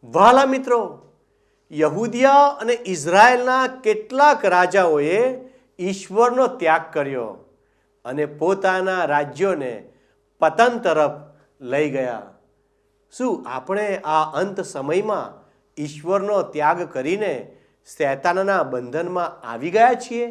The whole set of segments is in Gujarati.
વહાલા મિત્રો, યહૂદિયા અને ઇઝરાયેલના કેટલાક રાજાઓએ ઈશ્વરનો ત્યાગ કર્યો અને પોતાના રાજ્યોને પતન તરફ લઈ ગયા. શું આપણે આ અંત સમયમાં ઈશ્વરનો ત્યાગ કરીને શૈતાનના બંધનમાં આવી ગયા છીએ?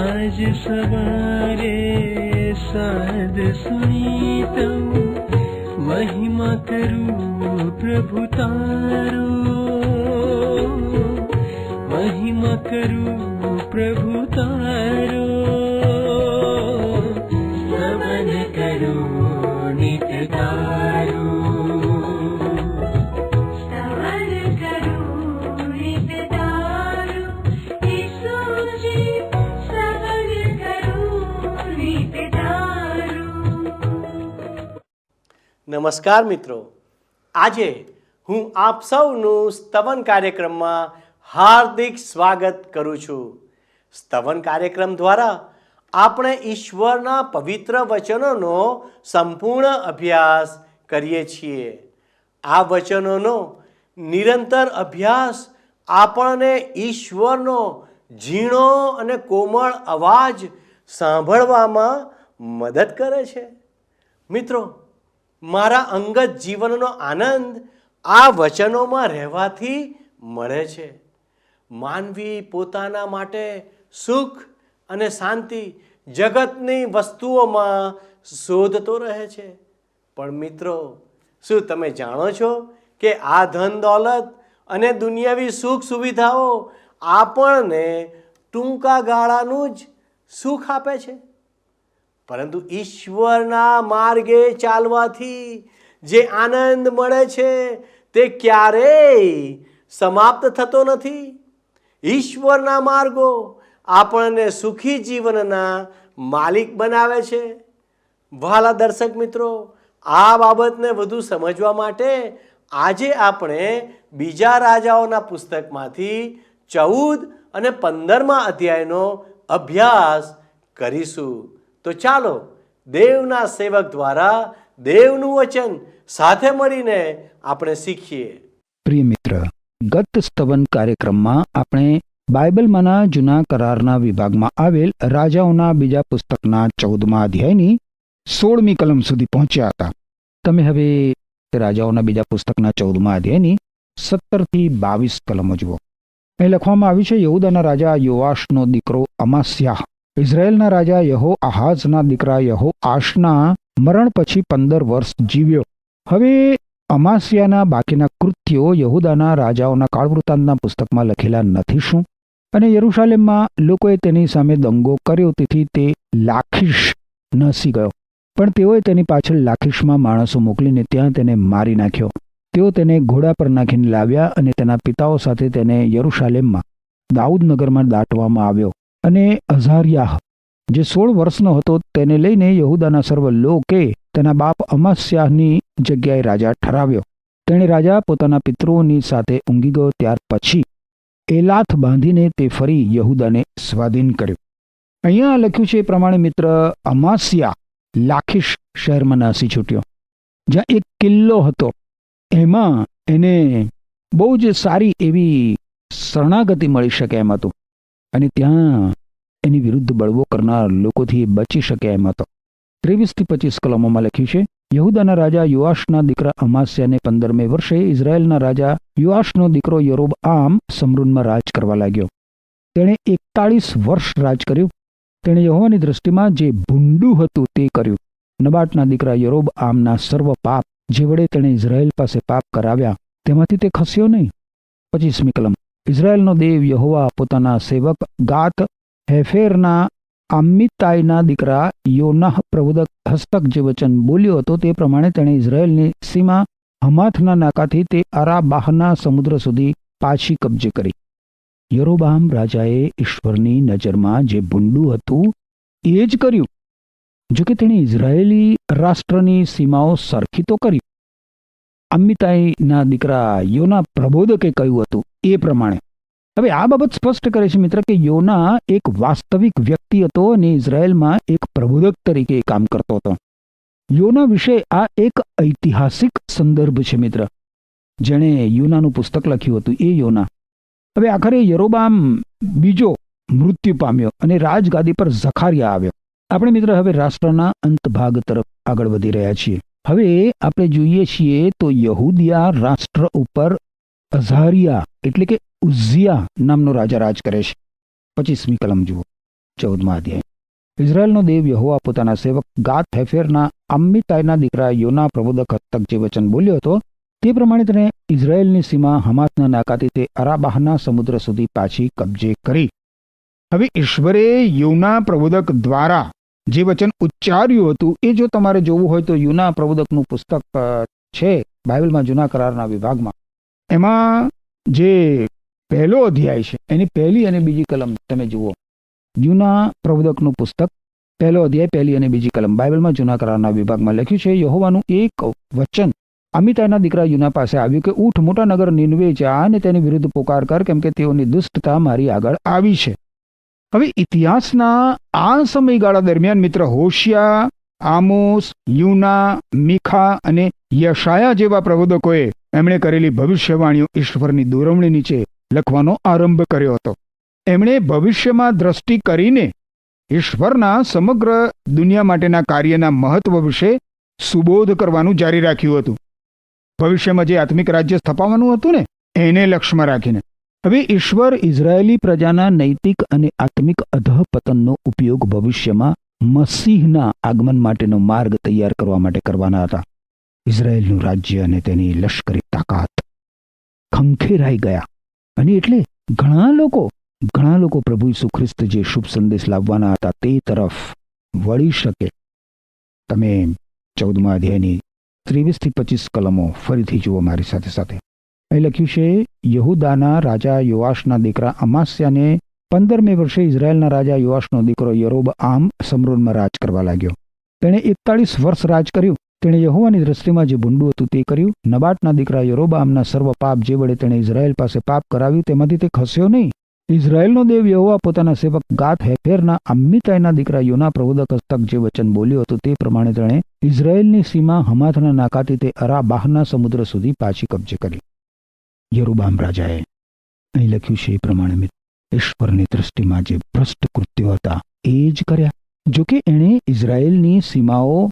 आज सवारे साध सुनी तऊ महिमा करूं प्रभु तारो, महिमा करूं प्रभु तारो, स्तवन करूं नित्य तारो. નમસ્કાર મિત્રો, આજે હું આપ સૌનું સ્તવન કાર્યક્રમમાં હાર્દિક સ્વાગત કરું છું. સ્તવન કાર્યક્રમ દ્વારા આપણે ઈશ્વરના પવિત્ર વચનોનો સંપૂર્ણ અભ્યાસ કરીએ છીએ. આ વચનોનો નિરંતર અભ્યાસ આપણને ઈશ્વરનો ઝીણો અને કોમળ અવાજ સાંભળવામાં મદદ કરે છે. મિત્રો, મારા અંગત જીવનનો આનંદ આ વચનોમાં રહેવાથી મળે છે. માનવી પોતાના માટે સુખ અને શાંતિ જગતની વસ્તુઓમાં શોધતો રહે છે. પણ મિત્રો, શું તમે જાણો છો કે આ ધન દોલત અને દુનિયાવી સુખ સુવિધાઓ આપણને ટૂંકા ગાળાનું જ સુખ આપે છે? પરંતુ ઈશ્વરના માર્ગે ચાલવાથી જે આનંદ મળે છે તે ક્યારેય સમાપ્ત થતો નથી. ઈશ્વરના માર્ગો આપણને સુખી જીવનના માલિક બનાવે છે. વહાલા દર્શક મિત્રો, આ બાબતને વધુ સમજવા માટે આજે આપણે બીજા રાજાઓના પુસ્તકમાંથી 14 અને 15મા અધ્યાયનો અભ્યાસ કરીશું. તો ચાલો દેવના સેવક દ્વારા દેવનું વચન સાથે મળીને આપણે શીખીએ. પ્રિય મિત્ર, ગત સ્તવન કાર્યક્રમમાં આપણે બાઇબલમાંના જૂના કરારના વિભાગમાં આવેલ રાજાઓના બીજા પુસ્તકના 14મા અધ્યાયની 16મી કલમ સુધી પહોંચ્યા હતા. તમે હવે રાજાઓના બીજા પુસ્તકના 14મા અધ્યાયની 17 થી 22 કલમો જુઓ. અહીં લખવામાં આવ્યું છે, યહૂદાના રાજા યોઆશનો દીકરો અમાસ્યાહ ઇઝરાયેલના રાજા યહો આહાઝના દીકરા યહો આશના મરણ પછી 15 વર્ષ જીવ્યો. હવે અમાસ્યાના બાકીના કૃત્યો યહૂદાના રાજાઓના કાળવૃત્તાંતના પુસ્તકમાં લખેલા નથી શું? અને યરૂશાલેમમાં લોકોએ તેની સામે દંગો કર્યો, તેથી તે લાખીશ નસી ગયો. પણ તેઓએ તેની પાછળ લાખીશમાં માણસો મોકલીને ત્યાં તેને મારી નાખ્યો. તેઓ તેને ઘોડા પર નાખીને લાવ્યા અને તેના પિતાઓ સાથે તેને યરૂશાલેમમાં દાઉદનગરમાં દાટવામાં આવ્યો. અને અઝારિયાહ જે 16 વર્ષનો હતો તેને લઈને યહૂદાના સર્વ લોકે તેના બાપ અમાસ્યાહની જગ્યાએ રાજા ઠરાવ્યો. તેણે રાજા પોતાના પિતૃઓની સાથે ઊંઘી ગયો ત્યાર પછી એલાથ બાંધીને તે ફરી યહૂદાને સ્વાધીન કર્યો. અહીંયા લખ્યું છે એ પ્રમાણે મિત્ર, અમાસ્યા લાખીશ શહેરમાં નાસી છૂટ્યો. જ્યાં એક કિલ્લો હતો એમાં એને બહુ જ સારી એવી શરણાગતિ મળી શકે એમ હતું અને ત્યાં એની વિરુદ્ધ બળવો કરનાર લોકોથી બચી શકે એમ હતો. 23 થી 25 કલમોમાં લખ્યું છે, યહૂદાના રાજા યોઆશના દીકરા અમાસ્યાને 15મે વર્ષે ઇઝરાયેલના રાજા યોઆશનો દીકરો યરોબઆમ સમરૂનમાં રાજ કરવા લાગ્યો. તેણે 41 વર્ષ રાજ કર્યું. તેણે યહોવાની દ્રષ્ટિમાં જે ભૂંડું હતું તે કર્યું. નબાટના દીકરા યરોબઆમના સર્વ પાપ જે વડે તેણે ઇઝરાયેલ પાસે પાપ કરાવ્યા તેમાંથી તે ખસ્યો નહીં. 25મી કલમ, ઇઝરાયેલનો દેવ યહોવા પોતાના સેવક ગાત હેફેરના આમિતાઈના દીકરા યોનાહ પ્રબોધક હસ્તક જે વચન બોલ્યો હતો તે પ્રમાણે તેણે ઇઝરાયેલની સીમા હમાથના નાકાથી તે અરાબાહના સમુદ્ર સુધી પાછી કબજે કરી. યરોબામ રાજાએ ઈશ્વરની નજરમાં જે ભૂંડું હતું એ જ કર્યું. જોકે તેણે ઇઝરાયેલી રાષ્ટ્રની સીમાઓ સરખી તો કરી. અમ્મિતાઈના દીકરા યોના પ્રબોધકે કહ્યું હતું એ પ્રમાણે. હવે આ બાબત સ્પષ્ટ કરે છે મિત્ર કે યોના એક વાસ્તવિક વ્યક્તિ હતો અને ઇઝરાયેલમાં એક પ્રબોધક તરીકે કામ કરતો હતો. યોના વિશે આ એક ઐતિહાસિક સંદર્ભ છે મિત્ર. જેણે યોનાનું પુસ્તક લખ્યું હતું એ યોના. હવે આખરે યરોબામ બીજો મૃત્યુ પામ્યો અને રાજગાદી પર ઝખારિયા આવ્યો. આપણે મિત્ર હવે રાષ્ટ્રના અંત ભાગ તરફ આગળ વધી રહ્યા છીએ. હવે આપણે જોઈએ છીએ તો યહૂદિયા રાષ્ટ્ર ઉપર અઝારિયા એટલે કે ઉઝિયા નામનો રાજા રાજ કરે છે. 25મી કલમ જુઓ, 14મા અધ્યાય. ઇઝરાયેલનો દેવ યહોવા પોતાના સેવક ગાત હેફેરના અમ્મિતાઈના દીકરા યોના પ્રબોધક હસ્તક જે વચન બોલ્યો હતો તે પ્રમાણે તેણે ઇઝરાયેલની સીમા હમાતના નાકાથી તે અરાબાહના સમુદ્ર સુધી પાછી કબજે કરી. હવે ઈશ્વરે યોના પ્રબોધક દ્વારા જે વચન ઉચ્ચાર્યું હતું એ જો તમારે જોવું હોય તો યોના પ્રબોધકનું પુસ્તક છે બાઇબલમાં જૂના કરારના વિભાગમાં. એમાં જે પહેલો અધ્યાય છે એની પહેલી અને બીજી કલમ તમે જુઓ. જૂના પ્રબોધકનું પુસ્તક પહેલો અધ્યાય પહેલી અને બીજી કલમ બાઇબલમાં જૂના કરારના વિભાગમાં લખ્યું છે. યહોવાનું એક વચન અમિતાઈના દીકરા યુના પાસે આવ્યું કે ઊઠ મોટા નગર નીનવે જા અને તેની વિરુદ્ધ પોકાર કર, કેમ કે તેઓની દુષ્ટતા મારી આગળ આવી છે. હવે ઇતિહાસના આ સમયગાળા દરમિયાન મિત્ર હોશિયા, આમોસ, યુના, મીખા અને યશાયા જેવા પ્રબોધકોએ એમણે કરેલી ભવિષ્યવાણીઓ ઈશ્વરની દોરવણી નીચે લખવાનો આરંભ કર્યો હતો. એમણે ભવિષ્યમાં દ્રષ્ટિ કરીને ઈશ્વરના સમગ્ર દુનિયા માટેના કાર્યના મહત્વ વિશે સુબોધ કરવાનું જારી રાખ્યું હતું. ભવિષ્યમાં જે આત્મિક રાજ્ય સ્થપાવવાનું હતું ને એને લક્ષ્યમાં રાખીને. હવે ઈશ્વર ઇઝરાયેલી પ્રજાના નૈતિક અને આત્મિક અધઃપતનનો ઉપયોગ ભવિષ્યમાં મસીહના આગમન માટેનો માર્ગ તૈયાર કરવા માટે કરવાના હતા. ઇઝરાયેલનું રાજ્ય અને તેની લશ્કરી તાકાત ખંખેરાઈ ગયા અને એટલે ઘણા લોકો પ્રભુ ઈસુ ખ્રિસ્ત જે શુભ સંદેશ લાવવાના હતા તે તરફ વળી શકે. તમે 14મા અધ્યાયની 23 થી 25 કલમો ફરીથી જુઓ મારી સાથે સાથે. અહીં લખ્યું છે, યહૂદાના રાજા યોઆશના દીકરા અમાસ્યાને 15મે વર્ષે ઇઝરાયેલના રાજા યોઆશનો દીકરો યરોબઆમ સમરોનમાં રાજ કરવા લાગ્યો. તેણે 41 વર્ષ રાજ કર્યું. તેણે યહોવાની દ્રષ્ટિમાં જે ભૂંડું હતું તે કર્યું. નબાટના દીકરા યરોબઆમના સર્વ પાપ જે વડે તેણે ઇઝરાયેલ પાસે પાપ કરાવ્યું તેમાંથી તે ખસ્યો નહીં. ઇઝરાયેલનો દેવ યહોવા પોતાના સેવક ગાત હેફેરના અમ્મિતાઈના દીકરા યોના પ્રબોધક હસ્તક જે વચન બોલ્યો હતું તે પ્રમાણે તેણે ઇઝરાયેલની સીમા હમાથના નાકાથી તે અરાબાહના સમુદ્ર સુધી પાછી કબજે કરી. યરોબામ રાજાએ અહીં લખ્યું છે એ પ્રમાણે ઈશ્વરની દ્રષ્ટિમાં જે ભ્રષ્ટ કૃત્યો હતા એ જ કર્યા. જોકે એણે ઇઝરાયેલની સીમાઓ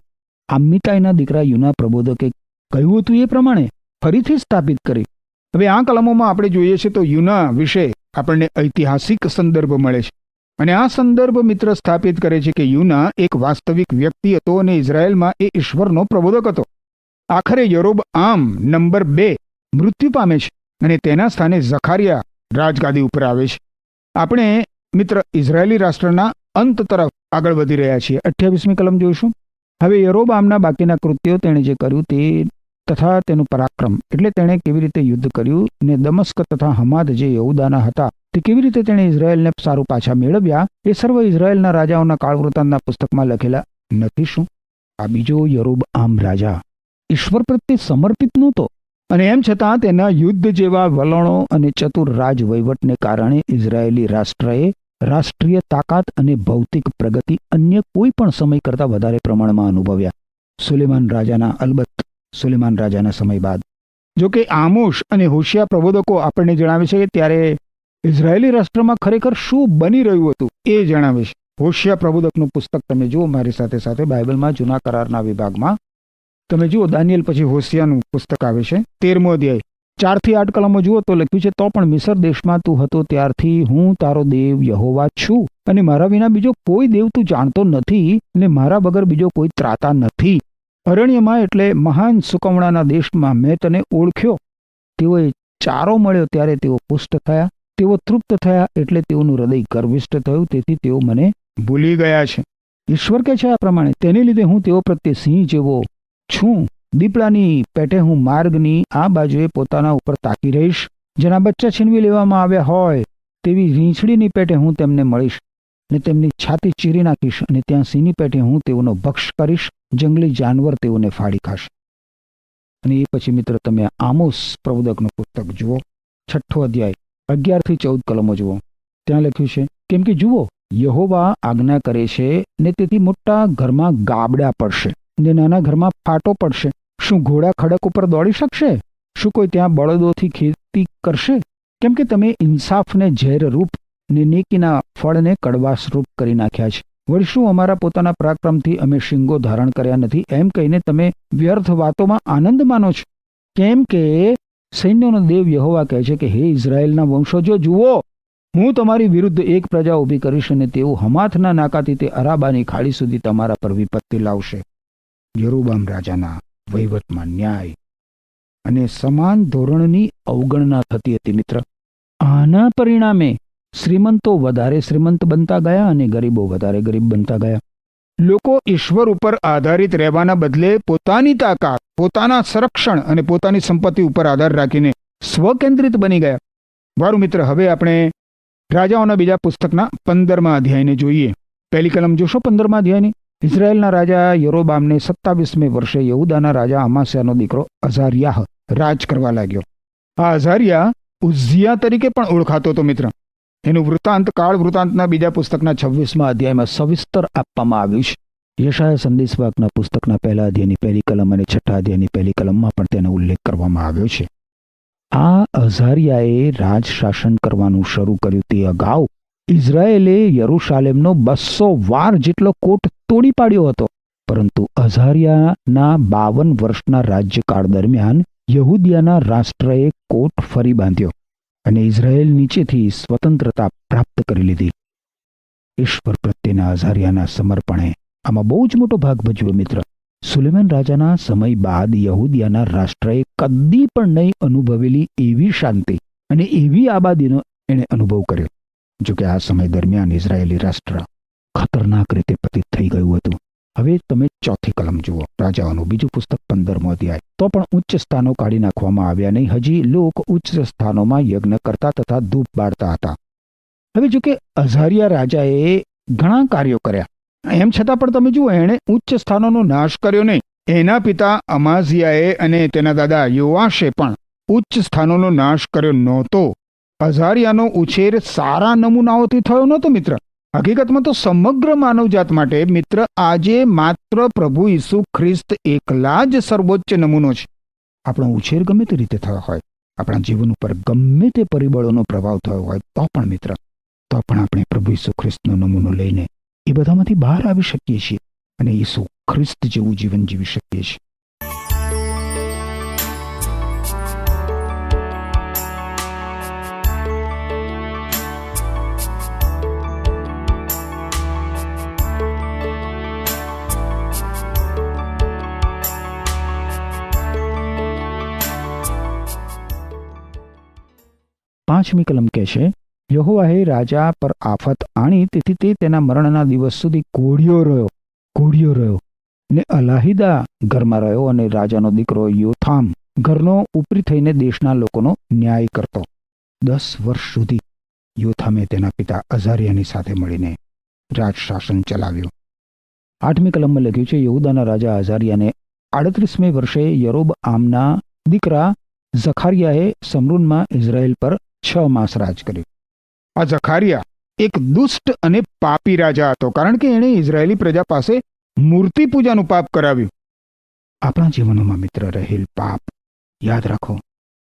અમ્મિતાઈના દીકરા યુના પ્રબોધકે કહ્યું હતું એ પ્રમાણે ફરીથી સ્થાપિત કરી. હવે આ કલમોમાં આપણે જોઈએ છે તો યુના વિશે આપણને ઐતિહાસિક સંદર્ભ મળે છે અને આ સંદર્ભ મિત્ર સ્થાપિત કરે છે કે યુના એક વાસ્તવિક વ્યક્તિ હતો અને ઇઝરાયેલમાં એ ઈશ્વરનો પ્રબોધક હતો. આખરે યરોબઆમ નંબર 2 મૃત્યુ પામે છે અને તેના સ્થાને ઝખારિયા રાજગાદી ઉપર આવે છે. આપણે મિત્ર ઇઝરાયેલી રાષ્ટ્રના અંત તરફ આગળ વધી રહ્યા છીએ. 28મી કલમ જોઈશું. હવે યરોબઆમના બાકીના કૃત્યો તેણે જે કર્યું તે તથા તેનું પરાક્રમ એટલે તેણે કેવી રીતે યુદ્ધ કર્યું ને દમસ્ક તથા હમાદ જે યહૂદાના હતા તે કેવી રીતે તેણે ઇઝરાયેલને સારું પાછા મેળવ્યા એ સર્વ ઇઝરાયેલના રાજાઓના કાળવૃત્તાંતના પુસ્તકમાં લખેલા નથી શું? આ બીજો યરોબઆમ રાજા ઈશ્વર પ્રત્યે સમર્પિત નહોતો અને એમ છતાં તેના યુદ્ધ જેવા વલણો અને ચતુર રાજ વહીવટને કારણે ઇઝરાયેલી રાષ્ટ્રએ રાષ્ટ્રીય તાકાત અને ભૌતિક પ્રગતિ અન્ય કોઈ પણ સમય કરતાં વધારે પ્રમાણમાં અનુભવ્યા. સુલેમાન રાજાના સમય બાદ જો કે આમોશ અને હોશિયા પ્રબોધકો આપણને જણાવે છે કે ત્યારે ઇઝરાયેલી રાષ્ટ્રમાં ખરેખર શું બની રહ્યું હતું એ જણાવે છે. હોશિયા પ્રબોધકનું પુસ્તક તમે જુઓ મારી સાથે સાથે બાઇબલમાં જૂના કરારના વિભાગમાં તમે જુઓ. દાનિયેલ પછી હોશિયાનું પુસ્તક આવે છે 13મો અધ્યાય 4 થી 8 કલમો જુઓ તો લખ્યું છે, તો પણ મિસર દેશમાં તું હતો ત્યારથી હું તારો દેવ યહોવા છું અને મારા વિના બીજો કોઈ દેવ તું જાણતો નથી અને મારા વગર બીજો કોઈ ત્રાતા નથી. અરણ્યમાં એટલે મહાન સુકવણાના દેશમાં મેં તને ઓળખ્યો. તેઓએ ચારો મળ્યો ત્યારે તેઓ પુષ્ટ થયા, તેઓ તૃપ્ત થયા એટલે તેઓનું હૃદય ગર્વિષ્ઠ થયું, તેથી તેઓ મને ભૂલી ગયા છે. ઈશ્વર કહે છે આ પ્રમાણે, તેને લીધે હું તેઓ પ્રત્યે સિંહ જેવો છું. દીપડાની પેટે હું માર્ગની આ બાજુએ પોતાના ઉપર તાકી રહીશ. જેના બચ્ચા છીનવી લેવામાં આવ્યા હોય તેવી રીંછડીની પેટે હું તેમને મળીશ ને તેમની છાતી ચીરી નાખીશ, અને ત્યાં સિંહની પેટે હું તેઓનો ભક્ષ કરીશ, જંગલી જાનવર તેઓને ફાડી ખાશે. અને એ પછી મિત્ર તમે આમોસ પ્રબોધકનું પુસ્તક જુઓ, 6 અધ્યાય 11 થી 14 કલમો જુઓ. ત્યાં લખ્યું છે, કેમ કે જુઓ, યહોવા આજ્ઞા કરે છે ને તેથી મોટા ઘરમાં ગાબડા પડશે ને નાના ઘરમાં ફાટો પડશે. શું ઘોડા ખડક ઉપર દોડી શકશે? શું કોઈ ત્યાં બળદોથી ખેતી કરશે? કેમ કે તમે ઇન્સાફને ઝેર રૂપ ને નેકીના ફળને કડવાશ રૂપ કરી નાખ્યા છે. વળી શું અમારા પોતાના પરાક્રમથી અમે શિંગો ધારણ કર્યા નથી? એમ કહીને તમે વ્યર્થ વાતોમાં આનંદ માનો છો. કેમ કે સૈન્યનો દેવ યહોવા કહે છે કે હે ઇઝરાયેલના વંશજો, જુઓ, હું તમારી વિરુદ્ધ એક પ્રજા ઊભી કરીશ, અને તેઓ હમાથના નાકાથી તે અરાબાની ખાડી સુધી તમારા પર વિપત્તિ લાવશે. યરોબામ રાજાના વહીવટમાં ન્યાય અને સમાન ધોરણની અવગણના થતી હતી. મિત્ર, આના પરિણામે શ્રીમંતો વધારે શ્રીમંત બનતા ગયા અને ગરીબો વધારે ગરીબ બનતા ગયા. લોકો ઈશ્વર ઉપર આધારિત રહેવાના બદલે પોતાની તાકાત, પોતાના સંરક્ષણ અને પોતાની સંપત્તિ ઉપર આધાર રાખીને સ્વકેન્દ્રિત બની ગયા. વારું મિત્ર, હવે આપણે રાજાઓના બીજા પુસ્તકના 15મા અધ્યાયને જોઈએ. પહેલી કલમ જોશો 15મા અધ્યાયની. ઇઝરાયેલના રાજા યરોબામને 27મે વર્ષે યહૂદાના રાજા અમાસ્યાનો દીકરો અઝારિયાહ રાજ કરવા લાગ્યો. આ અઝારિયા ઉઝિયા તરીકે પણ ઓળખાતો હતો. મિત્ર, એનું વૃત્તાંત કાળ વૃત્તાંતના બીજા પુસ્તકના 26મા અધ્યાયમાં સવિસ્તર આપવામાં આવ્યું છે. યશાયા સંદેશવાકના પુસ્તકના 1 અધ્યાયની 1 કલમ અને 6 અધ્યાયની 1 કલમમાં પણ તેનો ઉલ્લેખ કરવામાં આવ્યો છે. આ અઝારિયાએ રાજ શાસન કરવાનું શરૂ કર્યું તે અગાઉ ઇઝરાયેલે યરૂશાલેમનો 200 વાર જેટલો કોટ તોડી પાડ્યો હતો. પરંતુ અઝારિયાના 52 વર્ષના રાજ્યકાળ દરમિયાન યહૂદિયાના રાષ્ટ્રએ કોટ ફરી બાંધ્યો અને ઇઝરાયેલ નીચેથી સ્વતંત્રતા પ્રાપ્ત કરી લીધી. ઈશ્વર પ્રત્યેના અઝારિયાના સમર્પણે આમાં બહુ જ મોટો ભાગ ભજવ્યો. મિત્ર, સુલેમાન રાજાના સમય બાદ યહૂદિયાના રાષ્ટ્રએ કદી પણ નહીં અનુભવેલી એવી શાંતિ અને એવી આબાદીનો એણે અનુભવ કર્યો. જોકે આ સમય દરમિયાન ઇઝરાયેલી રાષ્ટ્ર ખતરનાક રીતે પતિત થઈ ગયું હતું. હવે તમે 4 કલમ જુઓ, રાજાઓનું બીજું પુસ્તક 15મો અધ્યાય. તો પણ ઉચ્ચ સ્થાનો કાઢી નાખવામાં આવ્યા નહીં. હજી લોક ઉચ્ચ સ્થાનોમાં યજ્ઞ કરતા તથા ધૂપ બાળતા હતા. હવે જોકે અઝારિયા રાજાએ ઘણા કાર્યો કર્યા, એમ છતાં પણ તમે જુઓ, એણે ઉચ્ચ સ્થાનોનો નાશ કર્યો નહીં. એના પિતા અમાઝિયાએ અને તેના દાદા યોઆશે પણ ઉચ્ચ સ્થાનોનો નાશ કર્યો નહોતો. અઝારિયાનો ઉછેર સારા નમૂનાઓથી થયો નહોતો. મિત્ર, હકીકતમાં તો સમગ્ર માનવજાત માટે મિત્ર આજે માત્ર પ્રભુ ઈસુ ખ્રિસ્ત એકલા જ સર્વોચ્ચ નમૂનો છે. આપણો ઉછેર ગમે તે રીતે થયો હોય, આપણા જીવન ઉપર ગમે તે પરિબળોનો પ્રભાવ થયો હોય, તો પણ મિત્ર, તો પણ આપણે પ્રભુ ઈસુ ખ્રિસ્તનો નમૂનો લઈને એ બધામાંથી બહાર આવી શકીએ છીએ અને ઈસુ ખ્રિસ્ત જેવું જીવન જીવી શકીએ છીએ. પાંચમી કલમ કહે છે, યહોવાએ રાજા પર આફત આણી, તેથી તે તેના મરણના દિવસ સુધી કોઢિયો રહ્યો ને અલાહિદા ઘરમાં રહ્યો, અને રાજાનો દીકરો યોથામ ઘરનો ઉપરી થઈને દેશના લોકોનો ન્યાય કરતો. 10 વર્ષ સુધી યોથામે તેના પિતા અઝારિયાની સાથે મળીને રાજ શાસન ચલાવ્યું. 8મી કલમમાં લખ્યું છે, યહૂદાના રાજા અઝારિયાને 38મે વર્ષે યરોબઆમના દીકરા ઝખારિયાએ સમરૂનમાં ઇઝરાયેલ પર 6 માસ રાજ કર્યું. આ ઝખારિયા એક દુષ્ટ અને પાપી રાજા હતો, કારણ કે એણે ઇઝરાયેલી પ્રજા પાસે મૂર્તિ પૂજાનું પાપ કરાવ્યું. આપણા જીવનોમાં મિત્ર રહેલ પાપ, યાદ રાખો,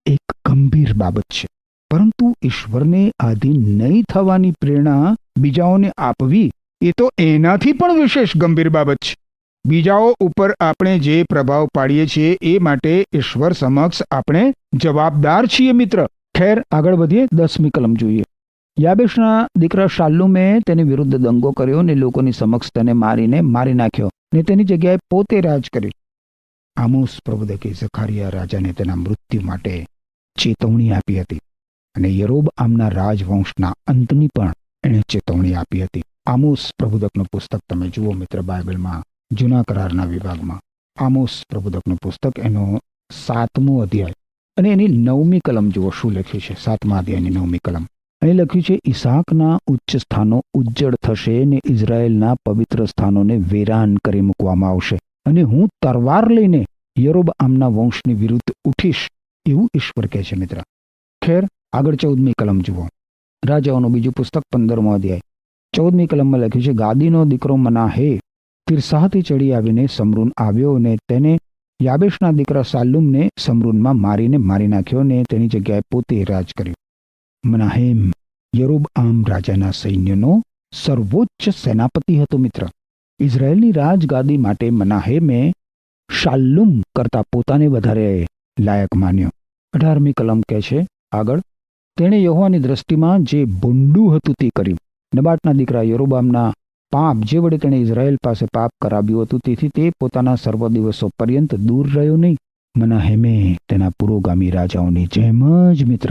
એક ગંભીર બાબત છે. પરંતુ ઈશ્વરને આધીન નહીં થવાની પ્રેરણા બીજાઓને આપવી એ તો એનાથી પણ વિશેષ ગંભીર બાબત છે. બીજાઓ ઉપર આપણે જે પ્રભાવ પાડીએ છીએ એ માટે ઈશ્વર સમક્ષ આપણે જવાબદાર છીએ. મિત્ર, ખેર આગળ વધીએ. 10મી કલમ જોઈએ. યાબેશના દીકરા શાલ્લુમે તેની વિરુદ્ધ દંગો કર્યો ને લોકોની સમક્ષ તેને મારી નાખ્યો ને તેની જગ્યાએ પોતે રાજ કર્યું. આમોસ પ્રબોધકે ઝખારિયા રાજાને તેના મૃત્યુ માટે ચેતવણી આપી હતી અને યરોબઆમના રાજવંશના અંતની પણ એણે ચેતવણી આપી હતી. આમોસ પ્રબોધકનું પુસ્તક તમે જુઓ મિત્ર, બાઇબલમાં જૂના કરારના વિભાગમાં આમોસ પ્રબોધકનું પુસ્તક, એનો 7મો અધ્યાય અને એની 9મી કલમ જુઓ શું લખ્યું છે. 7મા અધ્યાયની 9મી કલમ અહીં લખ્યું છે, ઈસાકના ઉચ્ચ સ્થાનો ઉજ્જડ થશે ને ઇઝરાયેલના પવિત્ર સ્થાનોને વેરાન કરી મૂકવામાં આવશે, અને હું તરવાર લઈને યરોબઆમના વંશની વિરુદ્ધ ઉઠીશ, એવું ઈશ્વર કહે છે. મિત્ર, ખેર આગળ 14મી કલમ જુઓ. રાજાઓનું બીજું પુસ્તક 15મો અધ્યાય 14મી કલમમાં લખ્યું છે, ગાદીનો દીકરો મનાહે તિરસાહથી ચડી આવીને સમરૂન આવ્યો, અને તેને યાબેશના દીકરા સાલ્લુમને સમરૂનમાં મારીને મારી નાખ્યો, ને તેની જગ્યાએ પોતે રાજ કર્યું. મનાહેમ યરોબઆમ રાજાના સૈન્યનો સર્વોચ્ચ સેનાપતિ હતો. મિત્ર, ઇઝરાયેલની રાજગાદી માટે મનાહેમે શાલ્લુમ કરતા પોતાને વધારે લાયક માન્યો. 18મી કલમ કહે છે આગળ, તેણે યહોવાની દ્રષ્ટિમાં જે ભૂંડું હતું તે કર્યું. નબાટના દીકરા યરોબામના પાપ જે વડે તેણે ઇઝરાયેલ પાસે પાપ કરાવ્યું હતું, તેથી તે પોતાના સર્વ દિવસો પર્યંત દૂર રહ્યો નહીં. મનાહેમે તેના પુરોગામી રાજાઓની જેમ જ મિત્ર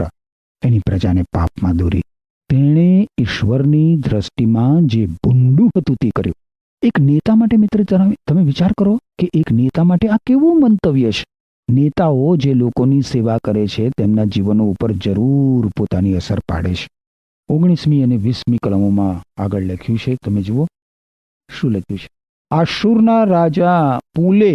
એની પ્રજાને પાપમાં દોરી. તેણે ઈશ્વરની દ્રષ્ટિમાં જે ભૂંડું હતું તે કર્યું. એક નેતા માટે મિત્ર તમે વિચાર કરો કે એક નેતા માટે આ કેવું મંતવ્ય છે. નેતાઓ જે લોકોની સેવા કરે છે તેમના જીવનો ઉપર જરૂર પોતાની અસર પાડે છે. 19મી અને 20મી કલમોમાં આગળ લખ્યું છે, તમે જુઓ શું લખ્યું છે. આશુરના રાજા પુલે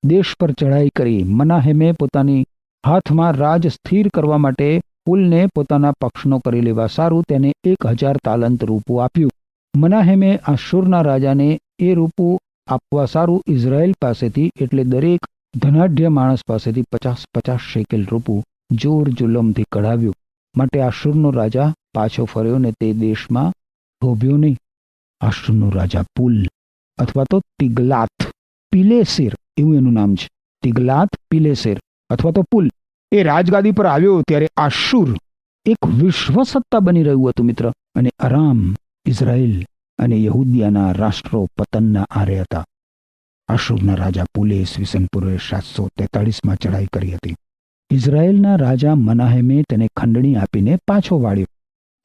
દેશ પર ચઢાઈ કરી. મનાહેમે પોતાની હાથમાં રાજ સ્થિર કરવા માટે પુલને પોતાના પક્ષનો કરી લેવા સારું તેને 1000 તાલંત રૂપું આપ્યું. મનાહેમે આશુરના રાજાને એ રૂપું આપવા સારું ઇઝરાયેલ પાસેથી, એટલે દરેક ધનાઢ્ય માણસ પાસેથી 50 શેકેલ રૂપું જોર જુલમથી કઢાવ્યું. માટે આશુરનો રાજા પાછો ફર્યો ને તે દેશમાં થોભ્યો નહીં. આશુરનો રાજા પુલ અથવા તો તિગ્લાત પિલેસેર એવું એનું નામ છે. તિગ્લાત પિલેસેર અથવા તો પુલ એ રાજગાદી પર આવ્યો ત્યારે આશુર એક વિશ્વસત્તા બની રહ્યું હતું. મિત્ર, અને અરામ, ઇઝરાયેલ અને યહૂદિયાના રાષ્ટ્રો પતનના આરે હતા. આશુરના રાજા પુલે ઈસવીસન પૂર્વે 743માં ચઢાઈ કરી હતી. ઇઝરાયેલના રાજા મનાહેમે તેને ખંડણી આપીને પાછો વાળ્યો.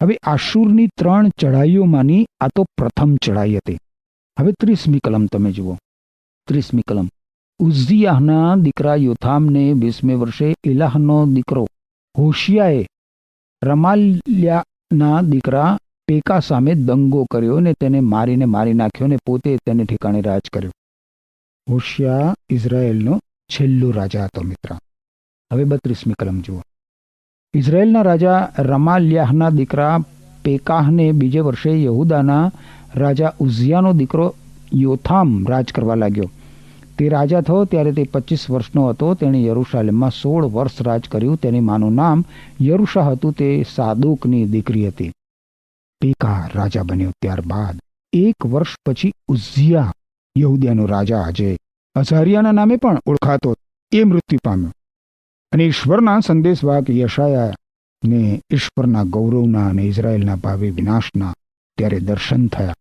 હવે આશુરની 3 ચઢાઈઓમાંની આ તો પ્રથમ ચઢાઈ હતી. હવે 30મી કલમ તમે જુઓ. 30મી કલમ, ઉઝિયાહના દીકરા યોથામને 20મે વર્ષે એલાહનો દીકરો હોશિયાએ રમાલ્યાના દીકરા પેકા સામે દંગો કર્યો ને તેને મારી નાખ્યો ને પોતે તેને ઠેકાણે રાજ કર્યો. હોશિયા ઇઝરાયેલનો છેલ્લો રાજા હતો. મિત્ર, હવે 32મી કલમ જુઓ. ઇઝરાયેલના રાજા રમાલ્યાહના દીકરા પેકાહને બીજે વર્ષે યહૂદાના રાજા ઉઝિયાનો દીકરો યોથામ રાજ કરવા લાગ્યો. તે રાજા થયો ત્યારે તે 25 વર્ષનો હતો. તેણે યરૂશાલેમમાં 16 વર્ષ રાજ કર્યું. તેની માનું નામ યરુશા હતું. તે સાદોકની દીકરી હતી. પેકા રાજા બન્યો ત્યારબાદ 1 વર્ષ પછી ઉઝિયા યહૂદિયાનો રાજા જે અઝારિયાના નામે પણ ઓળખાતો એ મૃત્યુ પામ્યો. અને ઈશ્વરના સંદેશવાહક યશાયાને ઈશ્વરના ગૌરવના અને ઇઝરાયેલના ભાવિ વિનાશના ત્યારે દર્શન થયા.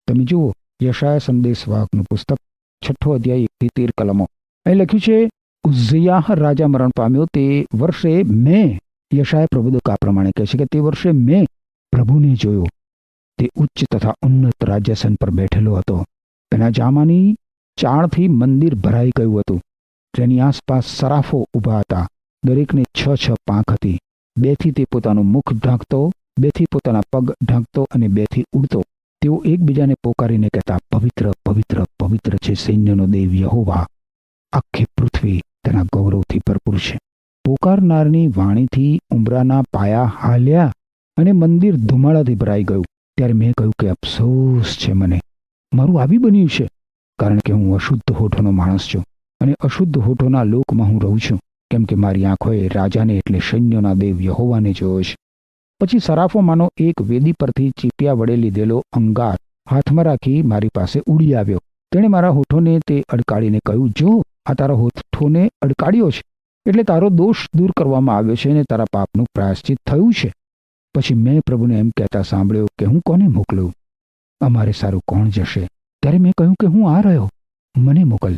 તમે જુઓ યશાયા સંદેશવાહકનું પુસ્તક 6ઠો અધ્યાય 1-13 કલમો. અહીં લખ્યું છે, ઉઝિયાહ રાજા મરણ પામ્યો તે વર્ષે મેં, યશાયા પ્રબોધક આ પ્રમાણે કહે છે કે તે વર્ષે મેં પ્રભુને જોયો. તે ઉચ્ચ તથા ઉન્નત રાજ્યાસન પર બેઠેલો હતો. તેના જામાની ચાળથી મંદિર ભરાઈ ગયું હતું. તેની આસપાસ સરાફો ઊભા હતા. દરેકને 6 પાંખ હતી. 2થી તે પોતાનું મુખ ઢાંકતો, 2થી પોતાના પગ ઢાંકતો અને 2થી ઉડતો. તેઓ એકબીજાને પોકારીને કહેતા, પવિત્ર પવિત્ર પવિત્ર છે સૈન્યનો દેવ યહોવા. આખી પૃથ્વી તેના ગૌરવથી ભરપૂર છે. પોકારનારની વાણીથી ઉંબરાના પાયા હાલ્યા અને મંદિર ધુમાડાથી ભરાઈ ગયું. ત્યારે મેં કહ્યું કે અફસોસ છે મને, મારું આવી બન્યું છે, કારણ કે હું અશુદ્ધ હોઠોનો માણસ છું અને અશુદ્ધ હોઠોના લોકમાં હું રહું છું, કેમ કે મારી આંખોએ રાજાને એટલે સૈન્યોના દેવ યહોવાને જોયો છે. પછી સરાફોમાંનો એક વેદી પરથી ચીપિયા વડે લીધેલો અંગાર હાથમાં રાખી મારી પાસે ઉડી આવ્યો. તેણે મારા હોઠોને તે અડકાડીને કહ્યું, જો આ તારા હોઠોને અડકાડ્યો છે એટલે તારો દોષ દૂર કરવામાં આવ્યો છે અને તારા પાપનું પ્રાયશ્ચિત થયું છે. પછી મેં પ્રભુને એમ કહેતા સાંભળ્યો કે હું કોને મોકલું? અમારે સારું કોણ જશે? ત્યારે મેં કહ્યું કે હું આ રહ્યો, મને મોકલ.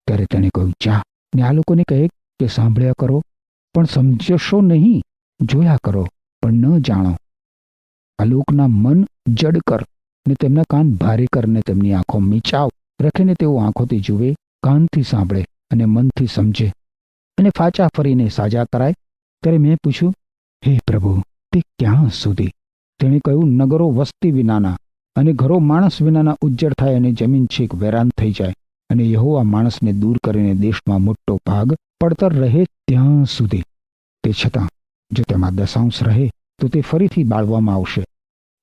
ત્યારે તેણે કહ્યું, જા ને આ લોકોને કહે કે સાંભળ્યા કરો પણ સમજશો નહીં, જોયા કરો પણ ન જાણો. આ લોકના મન જડ કર ને તેમના કાન ભારે કર ને તેમની આંખો મીચાવ રખીને તેઓ આંખોથી જુએ, કાનથી સાંભળે અને મનથી સમજે અને ફાચા ફરીને સાજા કરાય. ત્યારે મેં પૂછ્યું, હે પ્રભુ, તે ક્યાં સુધી? તેણે કહ્યું, નગરો વસ્તી વિનાના અને ઘરો માણસ વિનાના ઉજ્જડ થાય અને જમીન છેક વેરાન થઈ જાય અને યહોવા માણસને દૂર કરીને દેશમાં મોટો ભાગ પડતર રહે ત્યાં સુધી. તે છતાં જો તેમાં 10 રહે તો તે ફરીથી બાળવામાં આવશે.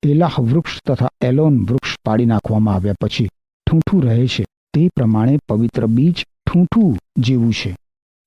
એલાહ વૃક્ષ તથા એલોન વૃક્ષ પાડી નાખવામાં આવ્યા પછી ઠૂંઠું રહે છે, તે પ્રમાણે પવિત્ર બીજ ઠૂંઠું જેવું છે.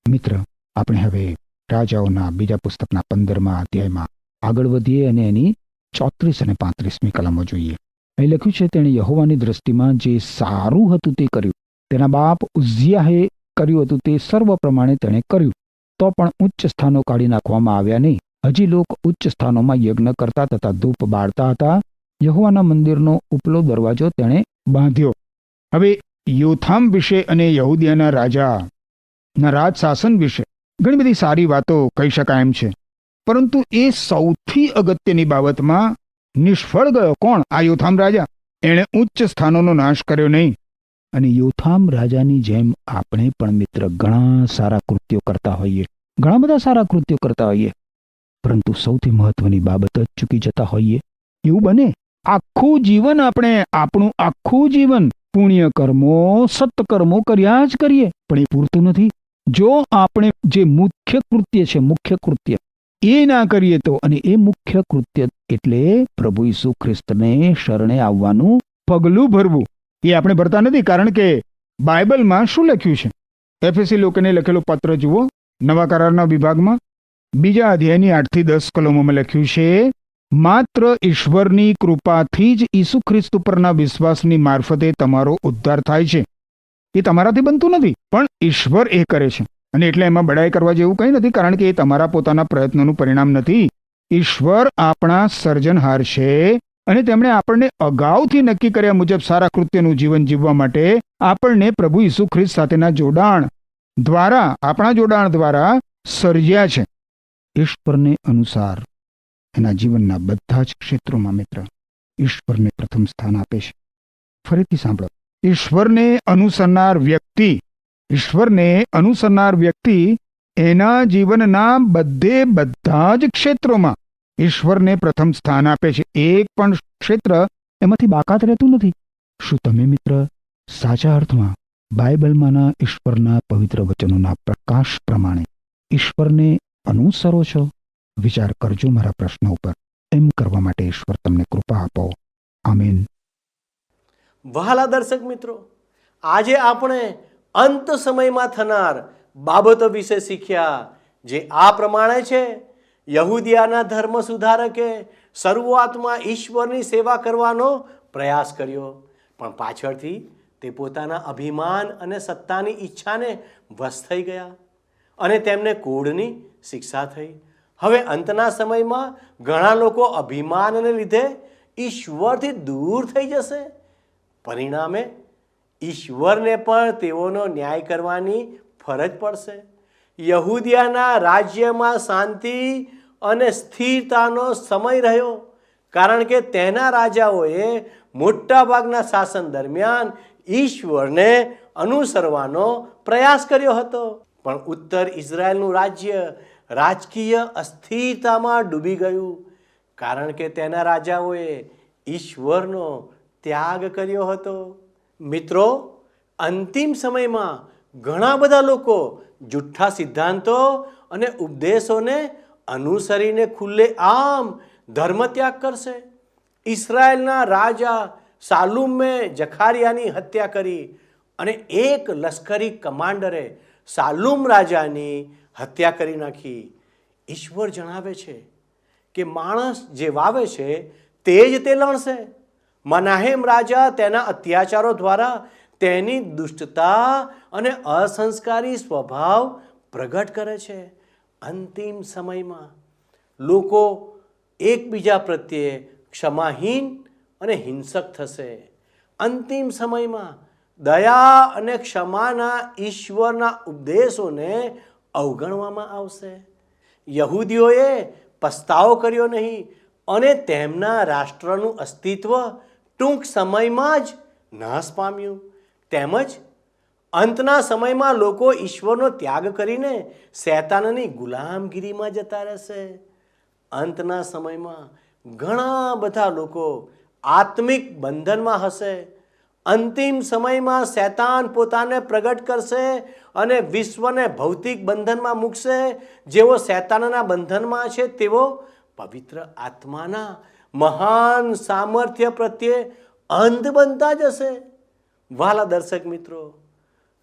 મિત્ર, આપણે હવે રાજાઓના બીજા પુસ્તકના 15મા અધ્યાયમાં આગળ વધીએ અને એની 34 અને 35મી કલમો જોઈએ. અહીં લખ્યું છે, તેણે યહોવાની દ્રષ્ટિમાં જે સારું હતું તે કર્યું. તેના બાપ ઉઝિયાહે કર્યું હતું તે સર્વ પ્રમાણે તેણે કર્યું. તો પણ ઉચ્ચ સ્થાનો કાઢી નાખવામાં આવ્યા નહીં. હજી લોકો ઉચ્ચ સ્થાનોમાં યજ્ઞ કરતા તથા ધૂપ બાળતા હતા. યહોવાના મંદિરનો ઉપલો દરવાજો તેણે બાંધ્યો. હવે યોથામ વિશે અને યહૂદિયાના રાજાના રાજ શાસન વિશે ઘણી બધી સારી વાતો કહી શકાય એમ છે, પરંતુ એ સૌથી અગત્યની બાબતમાં નિષ્ફળ ગયો. કોણ? આ યોથામ રાજા. એણે ઉચ્ચ સ્થાનોનો નાશ કર્યો નહીં. અને યોથામ રાજાની જેમ આપણે પણ મિત્ર ઘણા સારા કૃત્યો કરતા હોઈએ, ઘણા બધા સારા કૃત્યો કરતા હોઈએ, પરંતુ સૌથી મહત્વની બાબત જ ચૂકી જતા હોઈએ. એવું બને આખું જીવન આપણે આપણું આખું જીવન પુણ્ય કર્મો સત્કર્મો કર્યા જ કરીએ, પણ એ પૂરતું નથી. જો આપણે જે મુખ્ય કૃત્ય એ ના કરીએ તો, અને એ મુખ્ય કૃત્ય એટલે પ્રભુ ઈસુ ખ્રિસ્તને શરણે આવવાનું પગલું ભરવું, એ આપણે ભરતા નથી. કારણ કે બાઇબલમાં શું લખ્યું છે? એફેસી લોકોને લખેલો પત્ર જુઓ, નવા કરારના વિભાગમાં 2 અધ્યાયની 8 થી 10 કલમોમાં લખ્યું છે, માત્ર ઈશ્વરની કૃપાથી જ ઈસુ ખ્રિસ્ત ઉપરના વિશ્વાસની મારફતે તમારો ઉદ્ધાર થાય છે. એ તમારાથી બનતું નથી, પણ ઈશ્વર એ કરે છે. અને એટલે એમાં બડાઈ કરવા જેવું કંઈ નથી, કારણ કે એ તમારા પોતાના પ્રયત્નોનું પરિણામ નથી. ઈશ્વર આપણા સર્જનહાર છે અને તેમણે આપણને અગાઉથી નક્કી કર્યા મુજબ સારા કૃત્યનું જીવન જીવવા માટે આપણને પ્રભુ ઈસુ ખ્રિસ્ત સાથેના આપણા જોડાણ દ્વારા સર્જ્યા છે. ઈશ્વરને અનુસાર એના જીવનના બધા જ ક્ષેત્રોમાં મિત્ર ઈશ્વરને પ્રથમ સ્થાન આપે છે. ફરીથી સાંભળો, ઈશ્વરને અનુસરનાર વ્યક્તિ એના જીવનના બધા જ ક્ષેત્રોમાં ઈશ્વરને પ્રથમ સ્થાન આપે છે. એક પણ ક્ષેત્ર એમાંથી બાકાત રહેતું નથી. શું તમે મિત્ર સાચા અર્થમાં બાઇબલમાંના ઈશ્વરના પવિત્ર વચનોના પ્રકાશ પ્રમાણે ઈશ્વરને અનુસરો છો? વિચાર કરજો મારા પ્રશ્ન ઉપર. એમ કરવા માટે ઈશ્વર તમને કૃપા આપો. આમીન. વહાલા દર્શક મિત્રો, આજે આપણે અંત સમયમાં થનાર બાબતો વિશે શીખ્યા, જે આ પ્રમાણે છે. યહૂદિયાના ધર્મ સુધારકે શરૂઆતમાં ઈશ્વરની સેવા કરવાનો પ્રયાસ કર્યો, પણ પાછળથી તે પોતાના અભિમાન અને સત્તાની ઈચ્છાને વશ થઈ ગયા અને તેમને કૂળની શિક્ષા થઈ. હવે અંતના સમયમાં ઘણા લોકો અભિમાનને લીધે ઈશ્વરથી દૂર થઈ જશે. પરિણામે ઈશ્વરને પણ તેઓનો ન્યાય કરવાની ફરજ પડશે. યહૂદિયાના રાજ્યમાં શાંતિ અને સ્થિરતાનો સમય રહ્યો, કારણ કે તેના રાજાઓએ મોટાભાગના શાસન દરમિયાન ઈશ્વરને અનુસરવાનો પ્રયાસ કર્યો હતો. પણ ઉત્તર ઇઝરાયલનું રાજ્ય રાજકીય અસ્થિરતામાં ડૂબી ગયું, કારણ કે તેના રાજાઓએ ઈશ્વરનો ત્યાગ કર્યો હતો. મિત્રો, અંતિમ સમયમાં ઘણા બધા લોકો જુઠ્ઠા સિદ્ધાંતો અને ઉપદેશોને અનુસરીને ખુલ્લે આમ ધર્મત્યાગ કરશે. ઇસ્રાયેલના રાજા શાલુમે જખારિયાની હત્યા કરી અને એક લશ્કરી કમાન્ડરે શાલુમ રાજાની હત્યા કરી નાખી. ઈશ્વર જણાવે છે કે માણસ જે વાવે છે તે જ તે લણશે. મનાહેમ રાજા તેના અત્યાચારો દ્વારા તેની દુષ્ટતા અને અસંસ્કારી સ્વભાવ પ્રગટ કરે છે. અંતિમ સમયમાં લોકો એકબીજા પ્રત્યે ક્ષમાહીન અને હિંસક થશે. અંતિમ સમયમાં દયા અને ક્ષમાના ઈશ્વરના ઉપદેશોને અવગણવામાં આવશે. યહૂદીઓએ પસ્તાવો કર્યો નહીં અને તેમના રાષ્ટ્રનું અસ્તિત્વ ટૂંક સમયમાં જ નાશ પામ્યું. તેમજ અંતના સમયમાં લોકો ઈશ્વરનો ત્યાગ કરીને શૈતાનની ગુલામગીરીમાં જતા રહેશે. અંતના સમયમાં ઘણા બધા લોકો આત્મિક બંધનમાં હશે. અંતિમ સમયમાં શૈતાન પોતાને પ્રગટ કરશે અને વિશ્વને ભૌતિક બંધનમાં મૂકશે. જેઓ શૈતાનના બંધનમાં છે તેઓ પવિત્ર આત્માના મહાન સામર્થ્ય પ્રત્યે અંધ બનતા જશે. વહાલા દર્શક મિત્રો,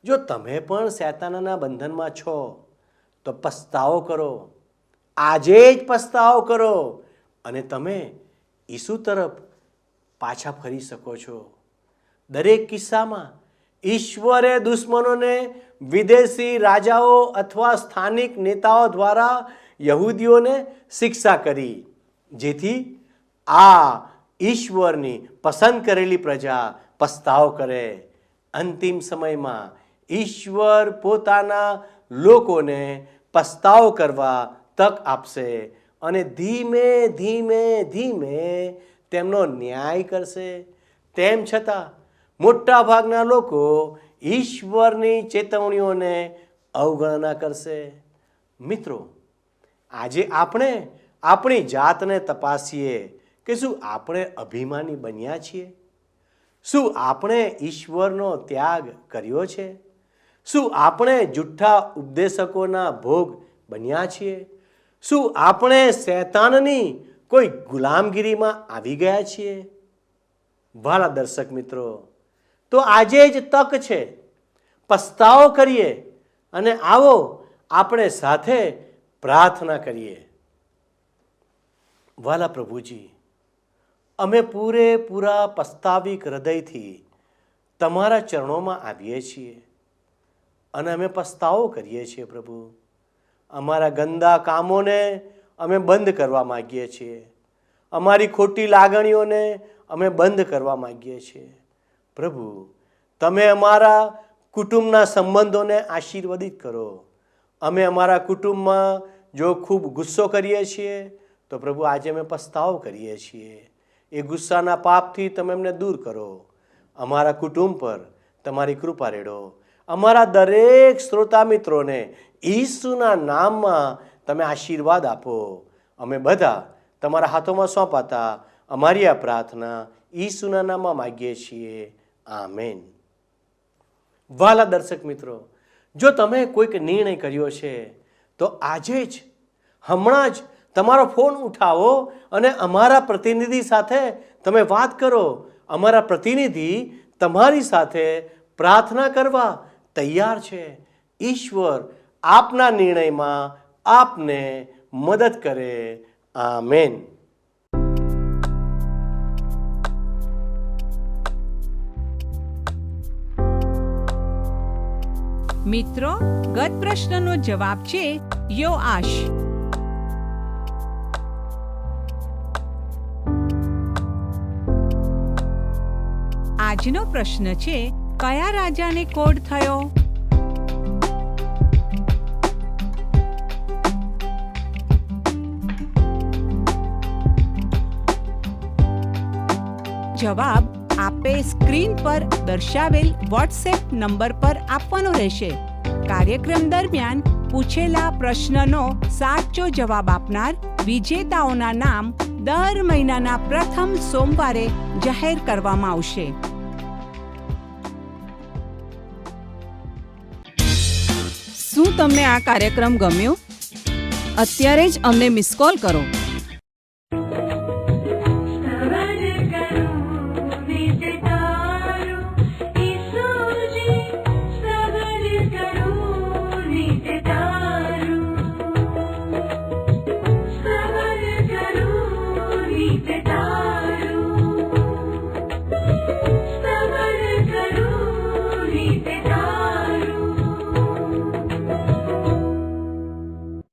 જો તમે પણ શૈતાનના બંધનમાં છો તો પસ્તાવો કરો, આજે જ પસ્તાવો કરો અને તમે ઈસુ તરફ પાછા ફરી શકો છો. દરેક કિસ્સામાં ઈશ્વરે દુશ્મનોને વિદેશી રાજાઓ અથવા સ્થાનિક નેતાઓ દ્વારા યહૂદીઓને શિક્ષા કરી, જેથી આ ઈશ્વરની પસંદ કરેલી પ્રજા પસ્તાવો કરે. અંતિમ સમયમાં ઈશ્વર પોતાના લોકોને પસ્તાવો કરવા તક આપશે અને ધીમે ધીમે ધીમે તેમનો ન્યાય કરશે. તેમ છતાં મોટા ભાગના લોકો ઈશ્વરની ચેતવણીઓને અવગણના કરશે. મિત્રો, આજે આપણે આપણી જાતને તપાસીએ કે શું આપણે અભિમાની બન્યા છીએ? શું આપણે ઈશ્વરનો ત્યાગ કર્યો છે? શું આપણે જુઠ્ઠા ઉપદેશકોના ભોગ બન્યા છીએ? શું આપણે શૈતાનની કોઈ ગુલામગીરીમાં આવી ગયા છીએ? વહાલા દર્શક મિત્રો, તો આજે જ તક છે. પસ્તાવો કરીએ અને આવો આપણે સાથે પ્રાર્થના કરીએ. વહાલા પ્રભુજી, અમે પૂરેપૂરા પસ્તાવિક હૃદયથી તમારા ચરણોમાં આવીએ છીએ અને અમે પસ્તાવો કરીએ છીએ. પ્રભુ, અમારા ગંદા કામોને અમે બંધ કરવા માગીએ છીએ. અમારી ખોટી લાગણીઓને અમે બંધ કરવા માગીએ છીએ. પ્રભુ, તમે અમારા કુટુંબના સંબંધોને આશીર્વદિત કરો. અમે અમારા કુટુંબમાં જો ખૂબ ગુસ્સો કરીએ છીએ તો પ્રભુ આજે અમે પસ્તાવો કરીએ છીએ. એ ગુસ્સાના પાપથી તમે અમને દૂર કરો. અમારા કુટુંબ પર તમારી કૃપા રેડો. અમારા દરેક શ્રોતા મિત્રોને ઈસુના નામમાં તમે આશીર્વાદ આપો. અમે બધા તમારા હાથોમાં સોંપાતા અમારી આ પ્રાર્થના ઈસુના નામમાં માગીએ છીએ. આમેન. વહાલા દર્શક મિત્રો, જો તમે કોઈક નિર્ણય કર્યો છે તો આજે જ હમણાં જ તમારો ફોન ઉઠાવો અને અમારા પ્રતિનિધિ સાથે તમે વાત કરો. અમારા પ્રતિનિધિ તમારી સાથે પ્રાર્થના કરવા તૈયાર છે. ઈશ્વર આપના નિર્ણયમાં આપને મદદ કરે. આમેન. મિત્રો, ગત પ્રશ્નનો જવાબ છે યોઆશ. આજનો પ્રશ્ન છે, કયા રાજાને કોઢ થયો? જવાબ આપે સ્ક્રીન પર દર્શાવેલ વોટ્સએપ નંબર પર આપવાનો રહેશે. કાર્યક્રમ દરમિયાન પૂછેલા પ્રશ્નનો સાચો જવાબ આપનાર વિજેતાઓના નામ દર મહિનાના પ્રથમ સોમવારે જાહેર કરવામાં આવશે. શું તમને આ કાર્યક્રમ ગમ્યો? અત્યારે જ અમને મિસ કોલ કરો.